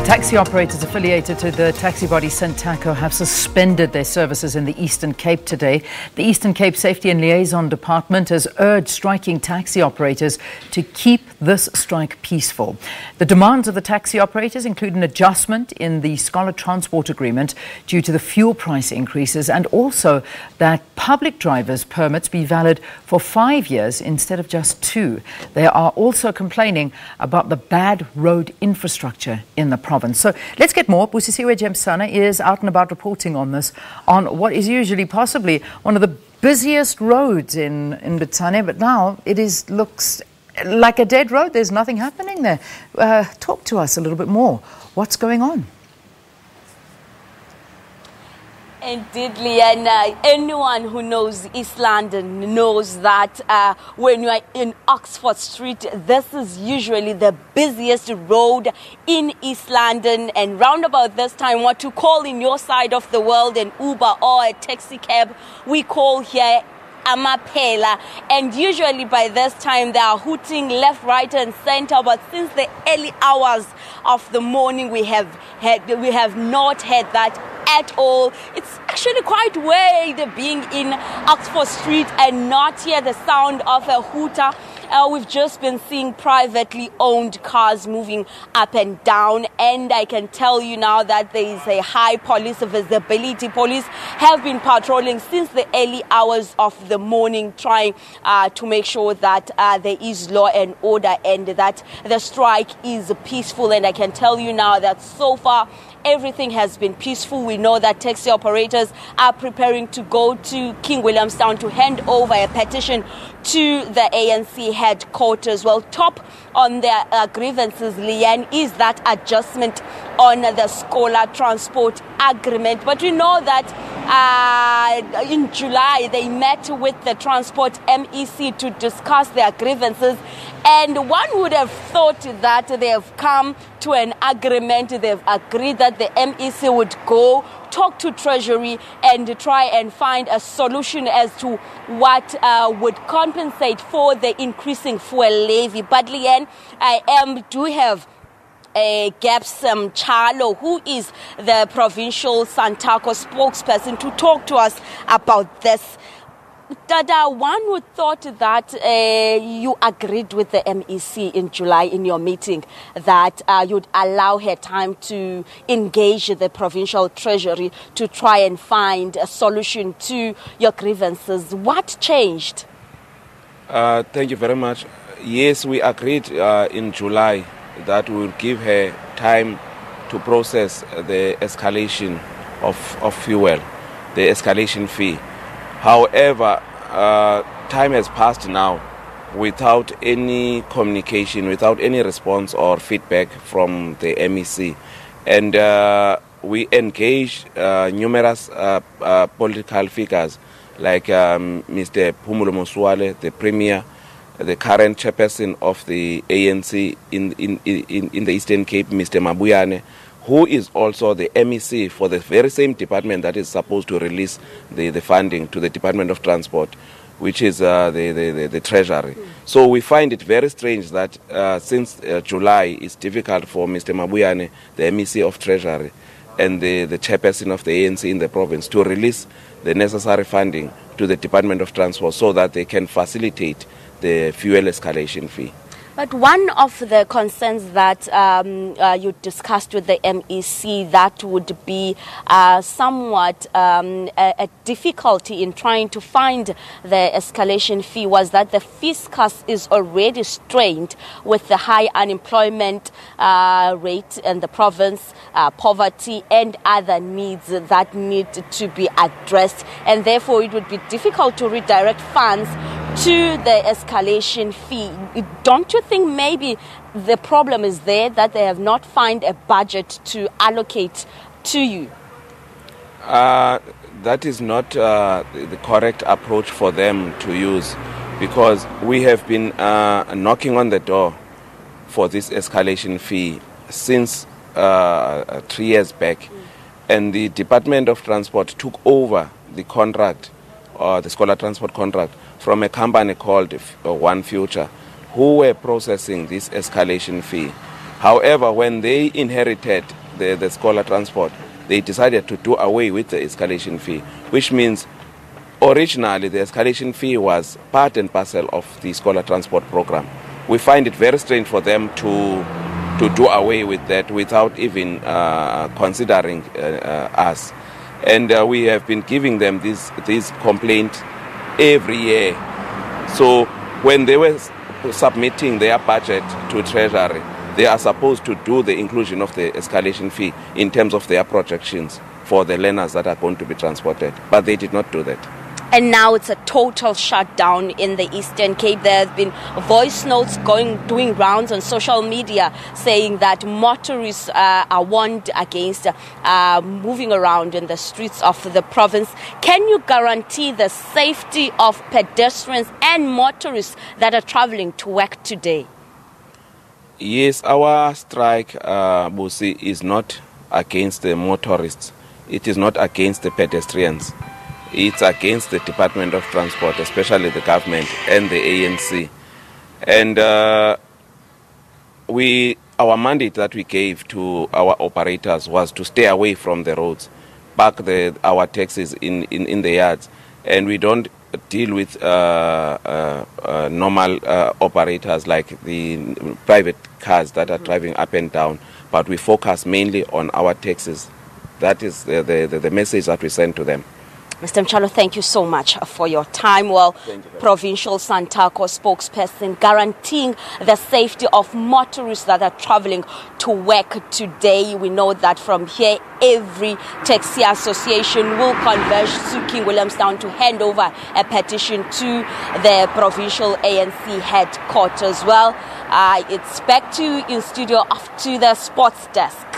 Taxi operators affiliated to the taxi body Santaco have suspended their services in the Eastern Cape today. The Eastern Cape Safety and Liaison Department has urged striking taxi operators to keep this strike peaceful. The demands of the taxi operators include an adjustment in the Scholar Transport Agreement due to the fuel price increases, and also that public drivers' permits be valid for 5 years instead of just 2. They are also complaining about the bad road infrastructure in the province. So let's get more. Busisiwe Jemsana is out and about reporting on this, on what is usually possibly one of the busiest roads in Bitsane, but now it looks like a dead road. There's nothing happening there. Talk to us a little bit more. What's going on? Indeed, Leanna, anyone who knows East London knows that when you are in Oxford Street, this is usually the busiest road in East London. And round about this time, what you call in your side of the world an Uber or a taxi cab, we call here Amaphela, and usually by this time they are hooting left, right and center, but since the early hours of the morning we have not had that at all. It's actually quite weird being in Oxford Street and not hear the sound of a hooter. We've just been seeing privately owned cars moving up and down, and I can tell you now that there is a high police visibility. Police have been patrolling since the early hours of the morning, trying to make sure that there is law and order and that the strike is peaceful. And I can tell you now that so far everything has been peaceful. We know that taxi operators are preparing to go to King Williamstown to hand over a petition to the ANC headquarters. Well, top on their grievances, Leanne, is that adjustment on the Scholar Transport Agreement. But we know that in July they met with the Transport MEC to discuss their grievances, and one would have thought that they have come to an agreement. They've agreed that the MEC would go talk to Treasury and try and find a solution as to what would compensate for the increasing fuel levy. But Leanne, I do have Gapsam Chalo, who is the provincial Santaco spokesperson, to talk to us about this. Dada, one would thought that you agreed with the MEC in July in your meeting that you'd allow her time to engage the provincial treasury to try and find a solution to your grievances. What changed? Thank you very much. Yes, we agreed in July that we would give her time to process the escalation of fuel, the escalation fee. However, time has passed now without any communication, without any response or feedback from the MEC. And we engaged numerous political figures like Mr. Phumulo Moswale, the Premier, the current chairperson of the ANC in the Eastern Cape, Mr. Mabuyane, who is also the MEC for the very same department that is supposed to release the funding to the Department of Transport, which is the Treasury. So we find it very strange that since July, it's difficult for Mr. Mabuyane, the MEC of Treasury, and the chairperson of the ANC in the province to release the necessary funding to the Department of Transport so that they can facilitate the fuel escalation fee. But one of the concerns that you discussed with the MEC that would be somewhat a difficulty in trying to find the escalation fee was that the fiscus is already strained with the high unemployment rate in the province, poverty and other needs that need to be addressed, and therefore it would be difficult to redirect funds to the escalation fee. Don't you think maybe the problem is there, that they have not found a budget to allocate to you? That is not the correct approach for them to use, because we have been knocking on the door for this escalation fee since 3 years back. And the Department of Transport took over the contract, or the Scholar Transport contract, from a company called One Future, who were processing this escalation fee. However, when they inherited the scholar transport, they decided to do away with the escalation fee, which means originally the escalation fee was part and parcel of the scholar transport program. We find it very strange for them to do away with that without even considering us. And we have been giving them these complaints every year. So when they were submitting their budget to Treasury, they are supposed to do the inclusion of the escalation fee in terms of their projections for the learners that are going to be transported. But they did not do that. And now it's a total shutdown in the Eastern Cape. There have been voice notes doing rounds on social media saying that motorists are warned against moving around in the streets of the province. Can you guarantee the safety of pedestrians and motorists that are traveling to work today? Yes, our strike, Busi, is not against the motorists. It is not against the pedestrians. It's against the Department of Transport, especially the government and the ANC. And our mandate that we gave to our operators was to stay away from the roads, park our taxis in the yards, and we don't deal with normal operators like the private cars that are driving up and down, but we focus mainly on our taxis. That is the message that we send to them. Mr. Mchalo, thank you so much for your time. Well, Provincial SANTACO spokesperson guaranteeing the safety of motorists that are traveling to work today. We know that from here, every taxi association will converge to King Williamstown to hand over a petition to the provincial ANC headquarters. Well, it's back to in studio off to the sports desk.